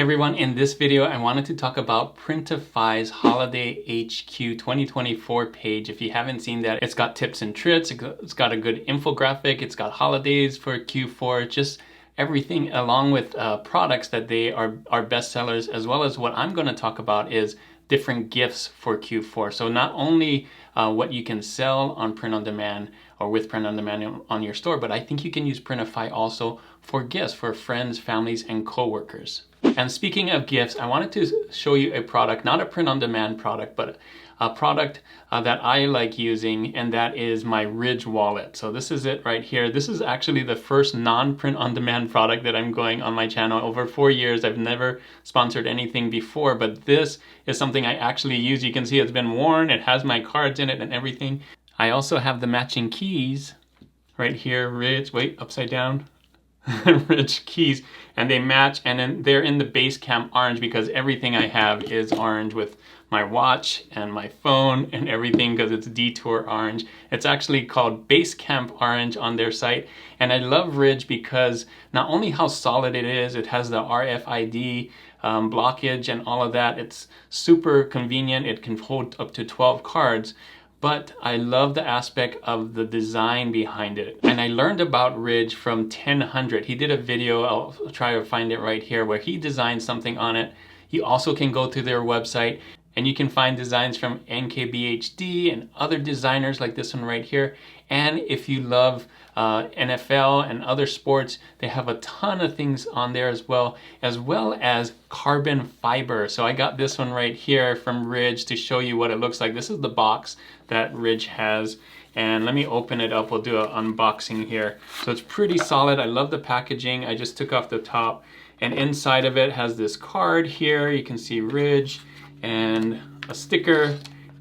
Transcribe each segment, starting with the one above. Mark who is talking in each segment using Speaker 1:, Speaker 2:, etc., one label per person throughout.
Speaker 1: Everyone, in this video I wanted to talk about Printify's Holiday HQ 2024 page. If you haven't seen that, it's got tips and tricks, it's got a good infographic, it's got holidays for Q4, just everything along with products that they are best sellers, as well as what I'm going to talk about is different gifts for Q4. So not only what you can sell on print on demand or with print on demand on your store, but I think you can use Printify also for gifts for friends, families, and coworkers. And speaking of gifts, I wanted to show you a product, not a print on demand product, but a product that I like using, and that is my Ridge wallet. So this is it right here. This is actually the first non-print on demand product that I'm going on my channel. Over 4 years, I've never sponsored anything before, but this is something I actually use. You can see it's been worn, it has my cards in it and everything. I also have the matching keys right here, Ridge, wait, upside down. Ridge keys, and they match, and then they're in the Basecamp orange because everything I have is orange with my watch and my phone and everything because it's Detour orange. It's actually called Basecamp orange on their site, and I love Ridge because not only how solid it is, it has the RFID blockage and all of that. It's super convenient. It can hold up to 12 cards. But I love the aspect of the design behind it. And I learned about Ridge from 1000. He did a video, I'll try to find it right here, where he designed something on it. You also can go to their website and you can find designs from NKBHD and other designers like this one right here. And if you love NFL and other sports, they have a ton of things on there as well as carbon fiber. So I got this one right here from Ridge to show you what it looks like. This is the box that Ridge has. And let me open it up. We'll do an unboxing here. So it's pretty solid. I love the packaging. I just took off the top. And inside of it has this card here. You can see Ridge and a sticker,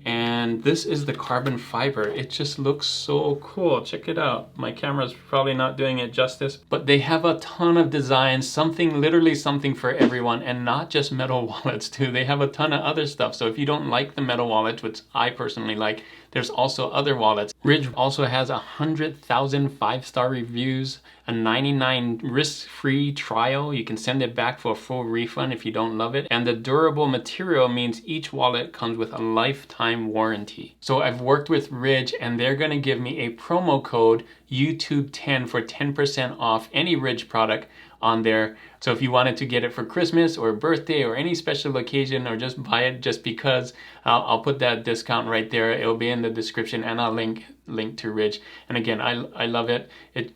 Speaker 1: and this is the carbon fiber. It just looks so cool. Check it out. My camera's probably not doing it justice, but they have a ton of designs, literally something for everyone, and not just metal wallets too. They have a ton of other stuff. So if you don't like the metal wallet, which I personally like, there's also other wallets. Ridge also has 100,000 5-star reviews, a 99 risk-free trial. You can send it back for a full refund if you don't love it. And the durable material means each wallet comes with a lifetime warranty. So I've worked with Ridge, and they're gonna give me a promo code YouTube10 for 10% off any Ridge product on there. So if you wanted to get it for Christmas or birthday or any special occasion, or just buy it just because, I'll put that discount right there. It'll be in the description, and I'll link to Ridge. And again, I love it.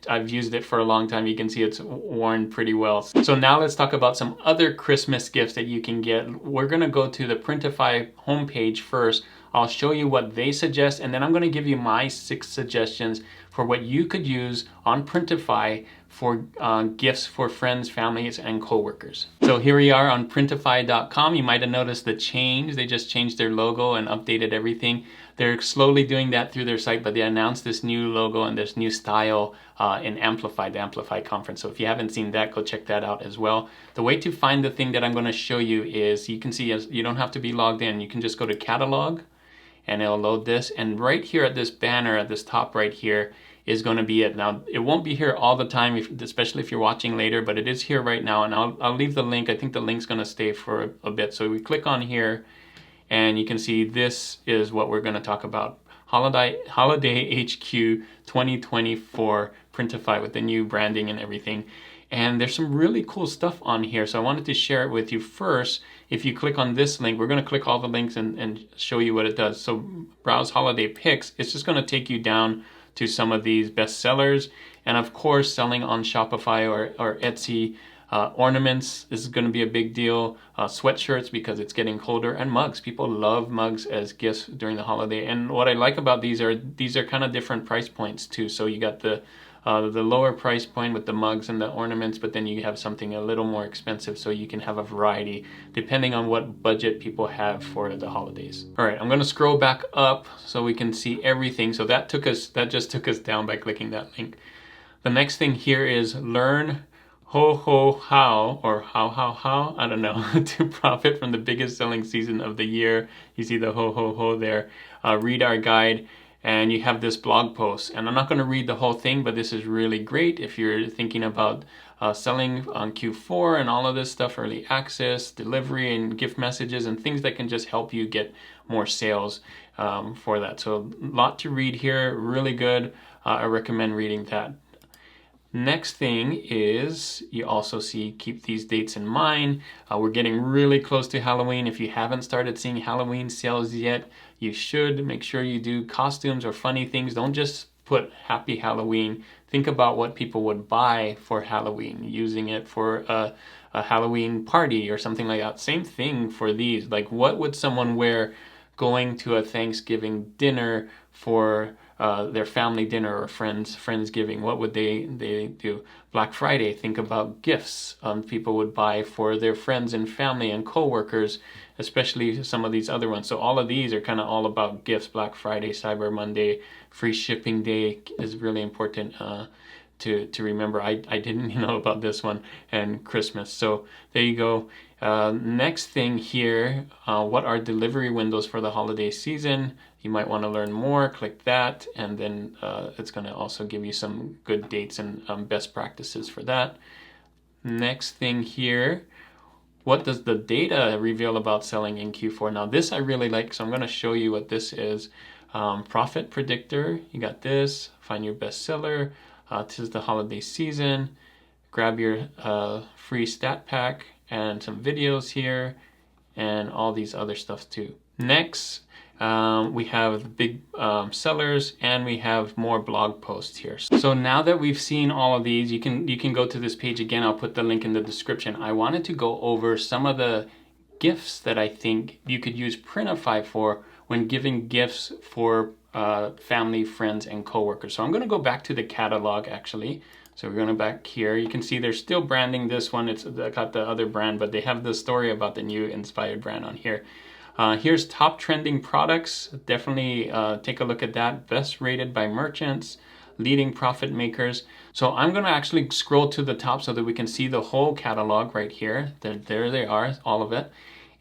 Speaker 1: I've used it for a long time. You can see it's worn pretty well. So now let's talk about some other Christmas gifts that you can get. We're gonna go to the Printify homepage first. I'll show you what they suggest, and then I'm gonna give you my 6 suggestions for what you could use on Printify for gifts for friends, families, and coworkers. So here we are on Printify.com. You might have noticed the change. They just changed their logo and updated everything. They're slowly doing that through their site, but they announced this new logo and this new style in Amplify, the Amplify conference. So if you haven't seen that, go check that out as well. The way to find the thing that I'm gonna show you is, you can see, you don't have to be logged in. You can just go to Catalog, and it'll load this. And right here at this banner at this top right here is going to be it. Now, it won't be here all the time, especially if you're watching later, but it is here right now, and I'll leave the link. I think the link's going to stay for a bit. So we click on here, and you can see this is what we're going to talk about. Holiday HQ 2024 Printify with the new branding and everything. And there's some really cool stuff on here, so I wanted to share it with you first. If you click on this link, we're going to click all the links and show you what it does. So browse holiday picks. It's just going to take you down to some of these best sellers, and of course selling on Shopify or Etsy. Ornaments, this is going to be a big deal. Sweatshirts because it's getting colder, and mugs. People love mugs as gifts during the holiday. And what I like about these are kind of different price points too. So you got the lower price point with the mugs and the ornaments, but then you have something a little more expensive, so you can have a variety depending on what budget people have for the holidays. All right, I'm going to scroll back up so we can see everything. So that just took us down by clicking that link. The next thing here is learn how, or how, I don't know, to profit from the biggest selling season of the year. You see the ho there. Read our guide. And you have this blog post, and I'm not going to read the whole thing, but this is really great if you're thinking about selling on Q4 and all of this stuff, early access, delivery, and gift messages, and things that can just help you get more sales for that. So a lot to read here, really good. I recommend reading that. Next thing is you also see, keep these dates in mind. We're getting really close to Halloween. If you haven't started seeing Halloween sales yet, you should make sure you do costumes or funny things. Don't just put Happy Halloween. Think about what people would buy for Halloween, using it for a Halloween party or something like that. Same thing for these. Like, what would someone wear going to a Thanksgiving dinner for their family dinner or friendsgiving? What would they do? Black Friday, think about gifts people would buy for their friends and family and co-workers, especially some of these other ones. So all of these are kind of all about gifts. Black Friday, Cyber Monday, free shipping day is really important to remember. I didn't know about this one, and Christmas. So there you go. Next thing here, what are delivery windows for the holiday season? You might want to learn more. Click that, and then it's going to also give you some good dates and best practices for that. Next thing here, what does the data reveal about selling in Q4? Now this I really like, so I'm going to show you what this is. Profit predictor, you got this. Find your bestseller. Tis the holiday season. Grab your free stat pack and some videos here and all these other stuff too. Next, we have the big sellers, and we have more blog posts here. So now that we've seen all of these, you can go to this page again. I'll put the link in the description. I wanted to go over some of the gifts that I think you could use Printify for when giving gifts for family, friends, and coworkers. So I'm going to go back to the catalog actually. So we're going back here. You can see they're still branding this one. It's got the other brand, but they have the story about the new inspired brand on here. Here's top trending products. Definitely take a look at that. Best rated by merchants, leading profit makers. So I'm going to actually scroll to the top so that we can see the whole catalog right here. There they are, all of it.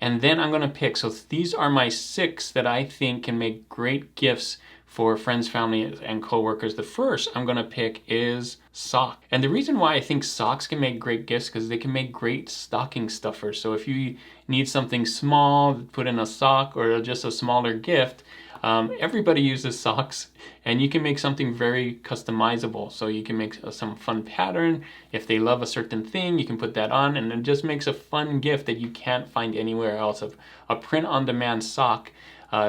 Speaker 1: And then I'm going to pick. So these are my 6 that I think can make great gifts for friends, family, and coworkers. The first I'm going to pick is sock. And the reason why I think socks can make great gifts because they can make great stocking stuffers. So if you need something small, put in a sock or just a smaller gift, everybody uses socks, and you can make something very customizable. So you can make some fun pattern. If they love a certain thing, you can put that on, and it just makes a fun gift that you can't find anywhere else. A print-on-demand sock,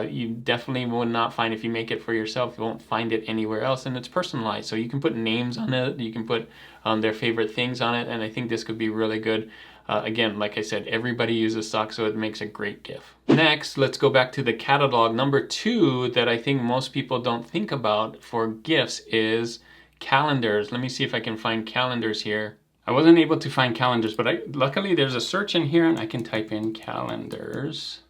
Speaker 1: you definitely will not find. If you make it for yourself, you won't find it anywhere else, and it's personalized. So you can put names on it, you can put their favorite things on it, and I think this could be really good. Again, like I said, everybody uses socks, so it makes a great gift. Next, let's go back to the catalog. Number 2 that I think most people don't think about for gifts is calendars. Let me see if I can find calendars here. I wasn't able to find calendars, but luckily there's a search in here, and I can type in calendars.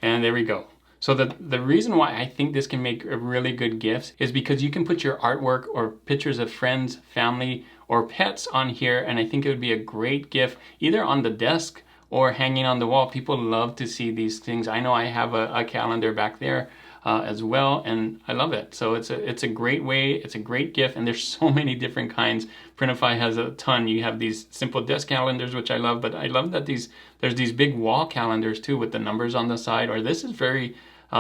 Speaker 1: And there we go. So the reason why I think this can make a really good gift is because you can put your artwork or pictures of friends, family, or pets on here, and I think it would be a great gift either on the desk or hanging on the wall. People love to see these things. I know I have a calendar back there as well, and I love it. So it's a great way, it's a great gift, and there's so many different kinds. Printify has a ton. You have these simple desk calendars, which I love, but I love that there's these big wall calendars too with the numbers on the side, or this is very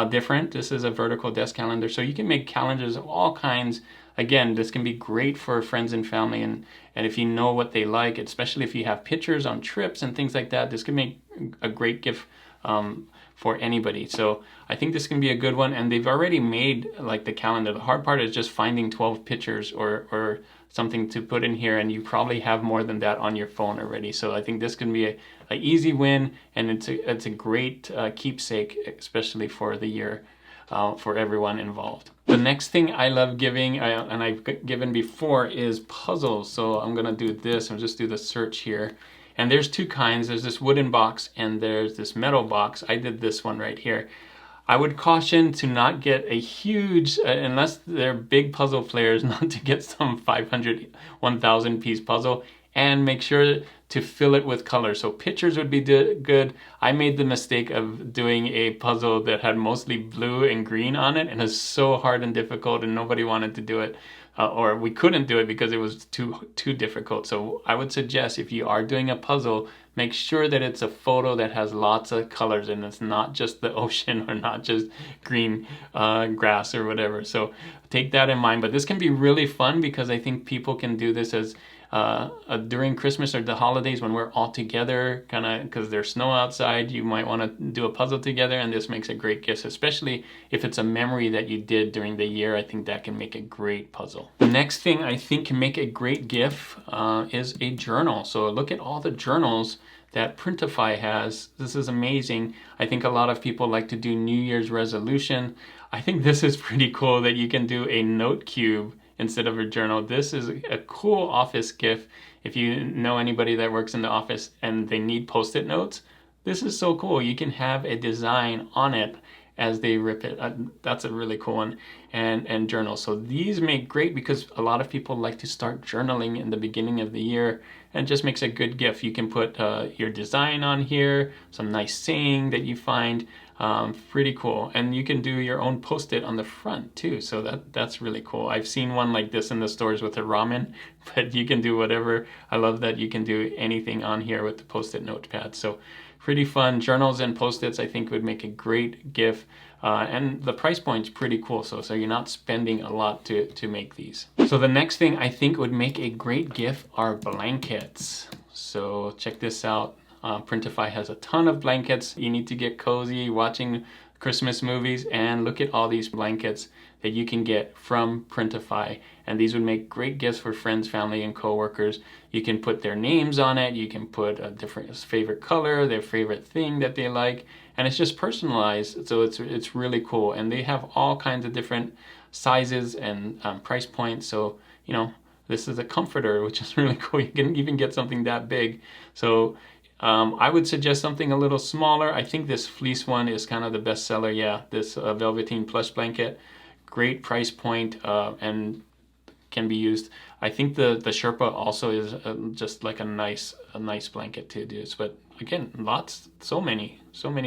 Speaker 1: different. This is a vertical desk calendar. So you can make calendars of all kinds. Again, this can be great for friends and family, and if you know what they like, especially if you have pictures on trips and things like that, this can make a great gift for anybody. So I think this can be a good one, and they've already made like the calendar. The hard part is just finding 12 pictures or something to put in here, and you probably have more than that on your phone already. So I think this can be a easy win, and it's a great keepsake, especially for the year, for everyone involved. The next thing I love giving, and I've given before, is puzzles. So I'm gonna do this, I'll just do the search here. And there's 2 kinds. There's this wooden box and there's this metal box. I did this one right here. I would caution to not get a huge, unless they're big puzzle players, not to get some 500, 1,000 piece puzzle, and make sure to fill it with color. So pictures would be good. I made the mistake of doing a puzzle that had mostly blue and green on it, and it's so hard and difficult, and nobody wanted to do it. or we couldn't do it because it was too difficult. So I would suggest, if you are doing a puzzle, make sure that it's a photo that has lots of colors and it's not just the ocean or not just green grass or whatever. So take that in mind. But this can be really fun because I think people can do this as during Christmas or the holidays when we're all together, kind of because there's snow outside. You might want to do a puzzle together, and this makes a great gift, especially if it's a memory that you did during the year. I think that can make a great puzzle. The next thing I think can make a great gift is a journal. So look at all the journals that Printify has. This is amazing. I think a lot of people like to do New Year's resolution. I think this is pretty cool that you can do a note cube instead of a journal. This is a cool office gift. If you know anybody that works in the office and they need post-it notes, this is so cool. You can have a design on it as they rip it. That's a really cool one. And journal. So these make great because a lot of people like to start journaling in the beginning of the year, and it just makes a good gift. You can put your design on here, some nice saying that you find. Pretty cool. And you can do your own post-it on the front too, so that's really cool. I've seen one like this in the stores with a ramen, but you can do whatever. I love that you can do anything on here with the post-it notepad. So pretty fun. Journals and post-its I think would make a great gift, and the price point's pretty cool, so you're not spending a lot to make these. So the next thing I think would make a great gift are blankets. So check this out. Printify has a ton of blankets. You need to get cozy watching Christmas movies, and look at all these blankets that you can get from Printify. And these would make great gifts for friends, family, and coworkers. You can put their names on it. You can put a different favorite color, their favorite thing that they like, and it's just personalized. So it's really cool. And they have all kinds of different sizes and price points. So, you know, this is a comforter, which is really cool. You can even get something that big. So I would suggest something a little smaller. I think this fleece one is kind of the best seller. Yeah, this velveteen plush blanket, great price point, and can be used. I think the Sherpa also is just like a nice blanket to do. But again, so many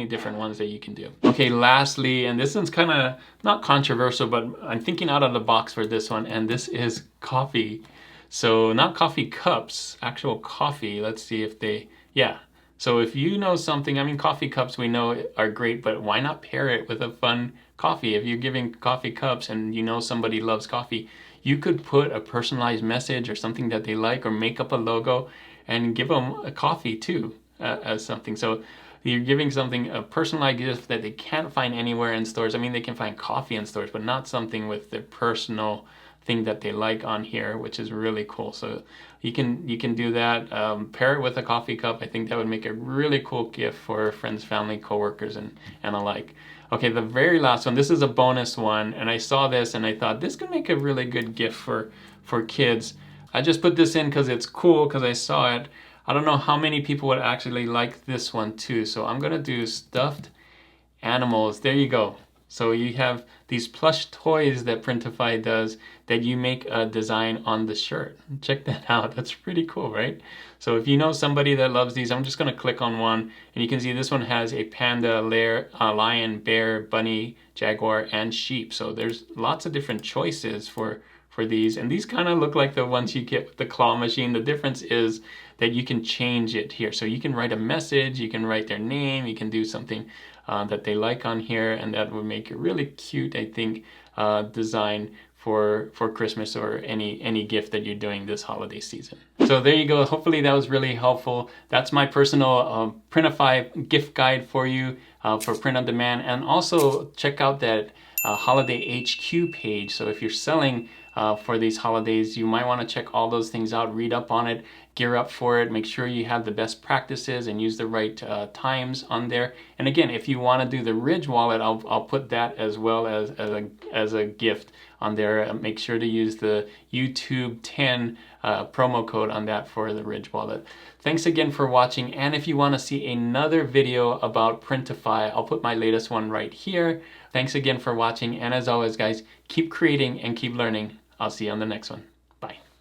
Speaker 1: different ones that you can do. Okay, lastly, and this one's kind of not controversial, but I'm thinking out of the box for this one, and this is coffee. So not coffee cups, actual coffee. Let's see if they, yeah. So if you know something, I mean, coffee cups we know are great, but why not pair it with a fun coffee? If you're giving coffee cups and you know somebody loves coffee, you could put a personalized message or something that they like, or make up a logo and give them a coffee too as something. So you're giving something, a personalized gift that they can't find anywhere in stores. I mean, they can find coffee in stores, but not something with their personal thing that they like on here, which is really cool. So you can do that. Pair it with a coffee cup. I think that would make a really cool gift for friends, family, coworkers, and alike. Okay, the very last one. This is a bonus one, and I saw this and I thought this could make a really good gift for kids. I just put this in because it's cool, because I saw it. I don't know how many people would actually like this one too. So I'm gonna do stuffed animals. There you go. So you have these plush toys that Printify does that you make a design on the shirt. Check that out. That's pretty cool, right? So if you know somebody that loves these, I'm just going to click on one, and you can see this one has a panda, lion, bear, bunny, jaguar, and sheep. So there's lots of different choices for these, and these kind of look like the ones you get with the claw machine. The difference is that you can change it here. So you can write a message, you can write their name, you can do something that they like on here, and that would make a really cute, I think, design for Christmas or any gift that you're doing this holiday season. So there you go. Hopefully that was really helpful. That's my personal Printify gift guide for you for print on demand. And also check out that Holiday HQ page. So if you're selling for these holidays, you might want to check all those things out, read up on it, gear up for it, make sure you have the best practices and use the right times on there. And again, if you want to do the Ridge wallet, I'll put that as well as a gift on there. Make sure to use the YouTube 10 promo code on that for the Ridge wallet. Thanks again for watching, and if you want to see another video about Printify, I'll put my latest one right here. Thanks again for watching, and as always guys, keep creating and keep learning. I'll see you on the next one.